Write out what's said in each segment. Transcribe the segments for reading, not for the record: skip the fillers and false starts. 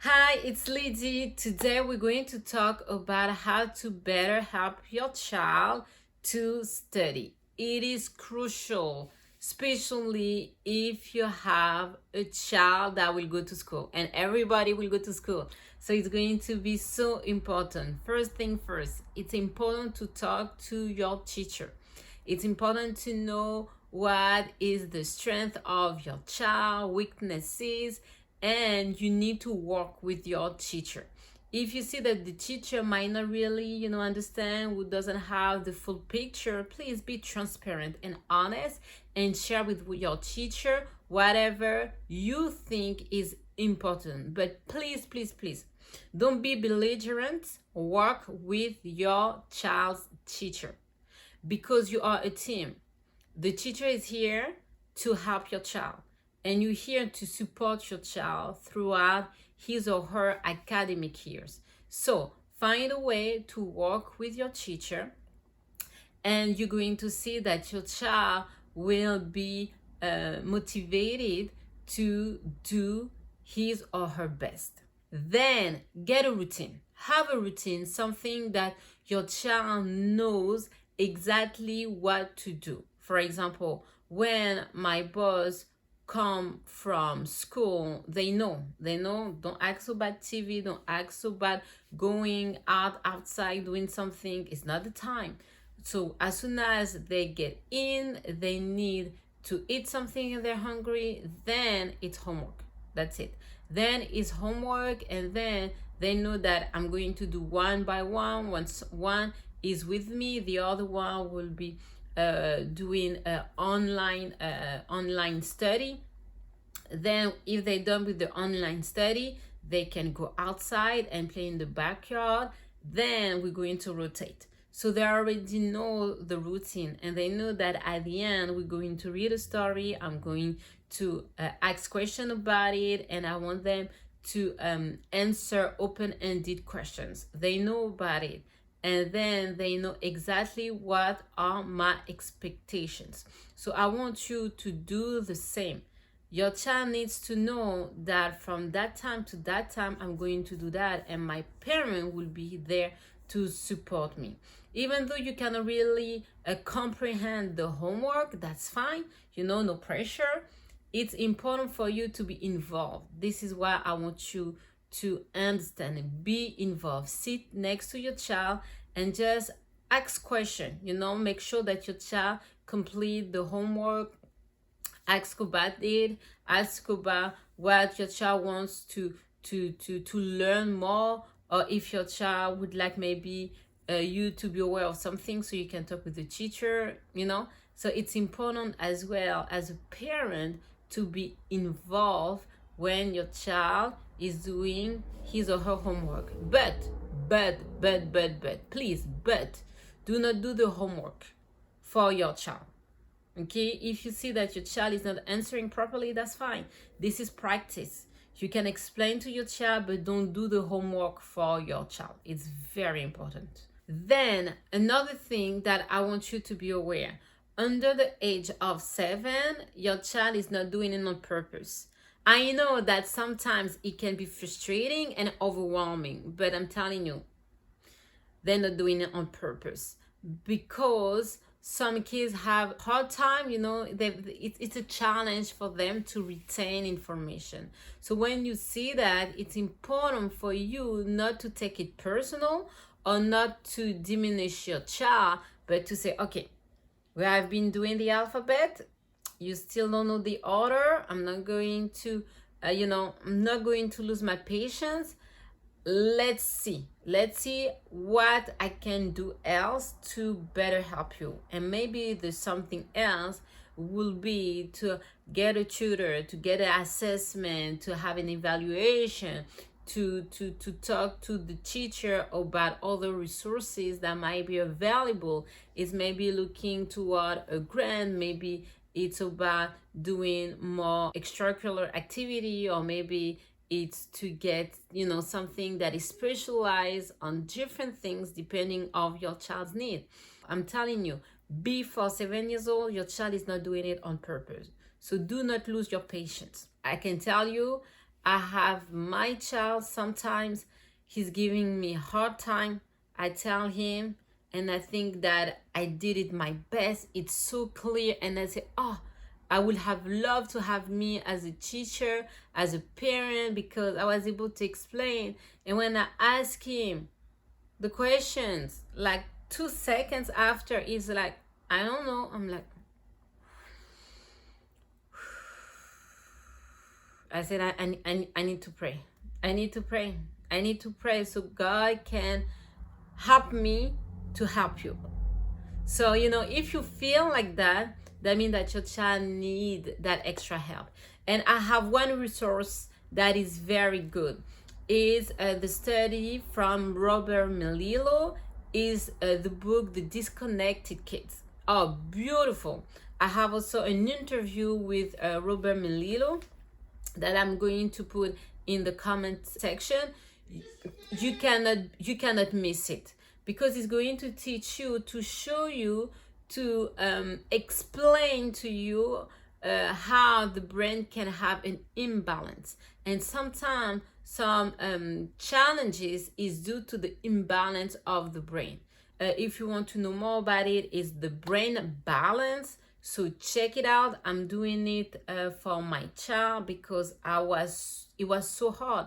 Hi, it's Lydie. Today we're going to talk about how to better help your child to study. It is crucial, especially if you have a child that will go to school, and everybody will go to school. So it's going to be so important. First thing first, it's important to talk to your teacher. It's important to know what is the strength of your child, weaknesses, and you need to work with your teacher. If you see that the teacher might not really understand, who doesn't have the full picture, please be transparent and honest and share with your teacher whatever you think is important. But please don't be belligerent. Work with your child's teacher because you are a team. The teacher is here to help your child, and you're here to support your child throughout his or her academic years. So find a way to work with your teacher, and you're going to see that your child will be motivated to do his or her best. Then get a routine. Have a routine, something that your child knows exactly what to do. For example, when my boss come from school, they know, don't ask about TV, don't ask about going outside doing something. It's not the time. So as soon as they get in, they need to eat something and they're hungry, then it's homework. That's it. Then it's homework, and then they know that I'm going to do one by one. Once one is with me, the other one will be doing online study. Then if they're done with the online study, they can go outside and play in the backyard. Then we're going to rotate. So they already know the routine, and they know that at the end we're going to read a story. I'm going to ask questions about it, and I want them to answer open-ended questions. They know about it, and then they know exactly what are my expectations. So I want you to do the same. Your child needs to know that from that time to that time, I'm going to do that, and my parent will be there to support me. Even though you cannot really comprehend the homework, that's fine. No pressure. It's important for you to be involved. This is why I want you to understand and be involved. Sit next to your child and just ask questions. Make sure that your child complete the homework. Ask about it. Ask about what your child wants to learn more, or if your child would like maybe you to be aware of something, so you can talk with the teacher. So it's important as well as a parent to be involved when your child is doing his or her homework. But please, do not do the homework for your child. Okay, if you see that your child is not answering properly, that's fine. This is practice. You can explain to your child, but don't do the homework for your child. It's very important. Then another thing that I want you to be aware, under the age of 7, your child is not doing it on purpose. I know that sometimes it can be frustrating and overwhelming, but I'm telling you, they're not doing it on purpose, because some kids have hard time, it's a challenge for them to retain information. So when you see that, it's important for you not to take it personal or not to diminish your child, but to say, okay, we have been doing the alphabet, you still don't know the order, I'm not going to lose my patience. Let's see what I can do else to better help you. And maybe there's something else, will be to get a tutor, to get an assessment, to have an evaluation, to talk to the teacher about other resources that might be available. Is maybe looking toward a grant, maybe it's about doing more extracurricular activity, or maybe it's to get something that is specialized on different things depending of your child's need. I'm telling you, before 7 years old, your child is not doing it on purpose. So do not lose your patience. I can tell you, I have my child, sometimes he's giving me a hard time. I tell him, and I think that I did it my best. It's so clear, and I say, oh, I would have loved to have me as a teacher, as a parent, because I was able to explain. And when I ask him the questions, like 2 seconds after, he's like, I don't know. I'm like, I said, I need to pray. I need to pray. I need to pray so God can help me to help you. So, if you feel like that, that means that your child need that extra help. And I have one resource that is very good. Is the study from Robert Melillo, is the book The Disconnected Kids. Oh, beautiful. I have also an interview with Robert Melillo that I'm going to put in the comment section. You cannot miss it, because it's going to teach you, to show you, to explain to you how the brain can have an imbalance. And sometimes some challenges is due to the imbalance of the brain. If you want to know more about it, is the brain balance. So check it out. I'm doing it for my child, because it was so hard.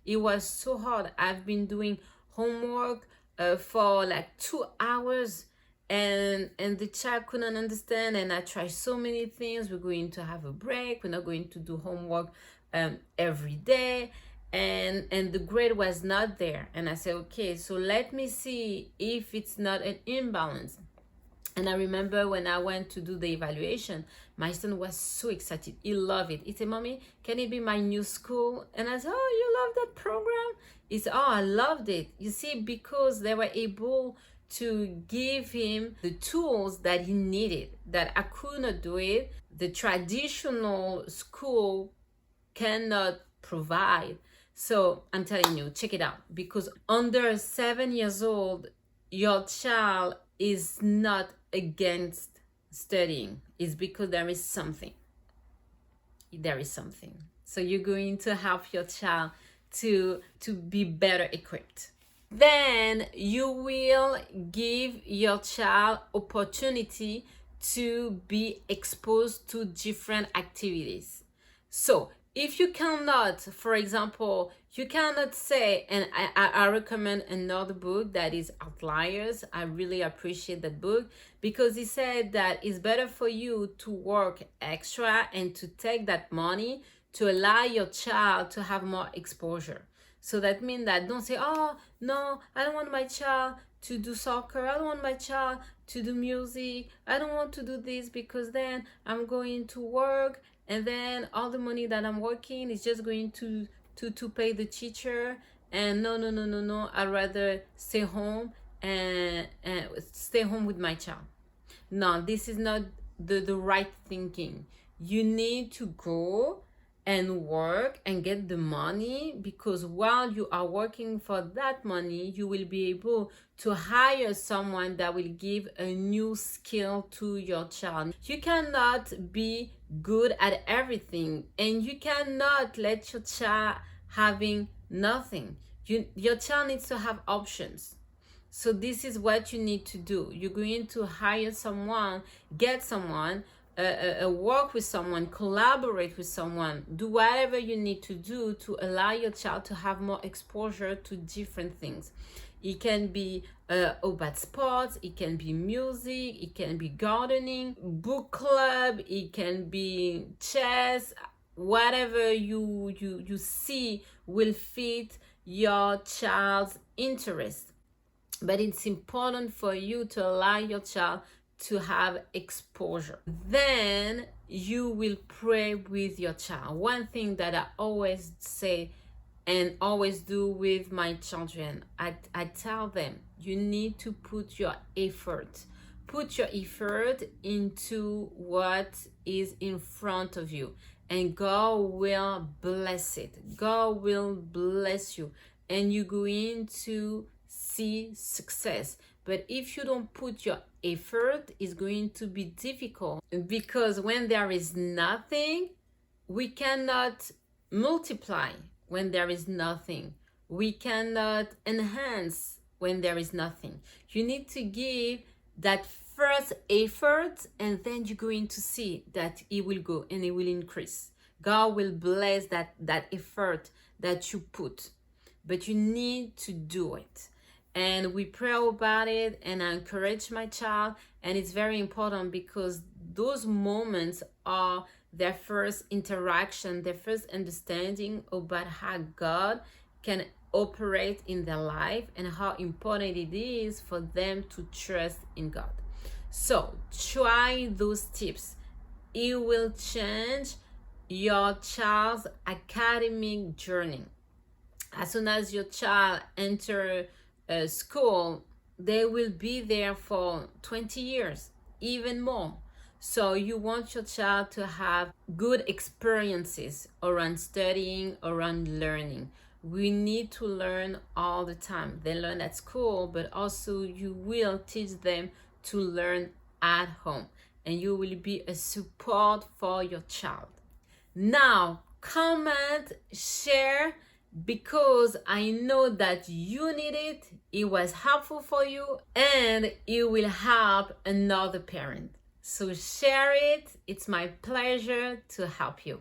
It was so hard. I've been doing homework for like 2 hours, and the child couldn't understand, and I tried so many things. We're going to have a break. We're not going to do homework every day, and the grade was not there. And I said, okay, so let me see if it's not an imbalance. And I remember when I went to do the evaluation, my son was so excited. He loved it. He said, Mommy, can it be my new school? And I said, oh, you love that program? He said, oh, I loved it. You see, because they were able to give him the tools that he needed, that I could not do it. The traditional school cannot provide. So I'm telling you, check it out. Because under 7 years old, your child is not against studying. It's because there is something. So you're going to help your child to be better equipped. Then you will give your child opportunity to be exposed to different activities. So if you cannot, for example, you cannot say, and I recommend another book that is Outliers. I really appreciate that book, because he said that it's better for you to work extra and to take that money to allow your child to have more exposure. So that means that don't say, oh, no, I don't want my child to do soccer. I don't want my child to do music. I don't want to do this, because then I'm going to work, and then all the money that I'm working is just going to pay the teacher. And no, I'd rather stay home and stay home with my child. No, this is not the right thinking. You need to go and work and get the money, because while you are working for that money, you will be able to hire someone that will give a new skill to your child. You cannot be good at everything, and you cannot let your child having nothing. Your child needs to have options. So this is what you need to do. You're going to hire someone, get someone, work with someone, collaborate with someone, do whatever you need to do to allow your child to have more exposure to different things. It can be about sports, it can be music, it can be gardening, book club, it can be chess. Whatever you see will fit your child's interest. But it's important for you to allow your child to have exposure. Then you will pray with your child. One thing that I always say and always do with my children, I tell them, you need to put your effort. Put your effort into what is in front of you, and God will bless it. God will bless you, and you're going to see success. But if you don't put your effort, it's going to be difficult, because when there is nothing, we cannot multiply when there is nothing. We cannot enhance when there is nothing. You need to give that first effort, and then you're going to see that it will go and it will increase. God will bless that effort that you put, but you need to do it. And we pray about it, and I encourage my child, and it's very important because those moments are their first interaction, their first understanding about how God can operate in their life and how important it is for them to trust in God. So try those tips. It will change your child's academic journey. As soon as your child enter school, they will be there for 20 years, even more. So you want your child to have good experiences around studying, around learning. We need to learn all the time. They learn at school, but also you will teach them to learn at home, and you will be a support for your child. Now, comment, share, because I know that you need it. It was helpful for you, and it will help another parent. So share it. It's my pleasure to help you.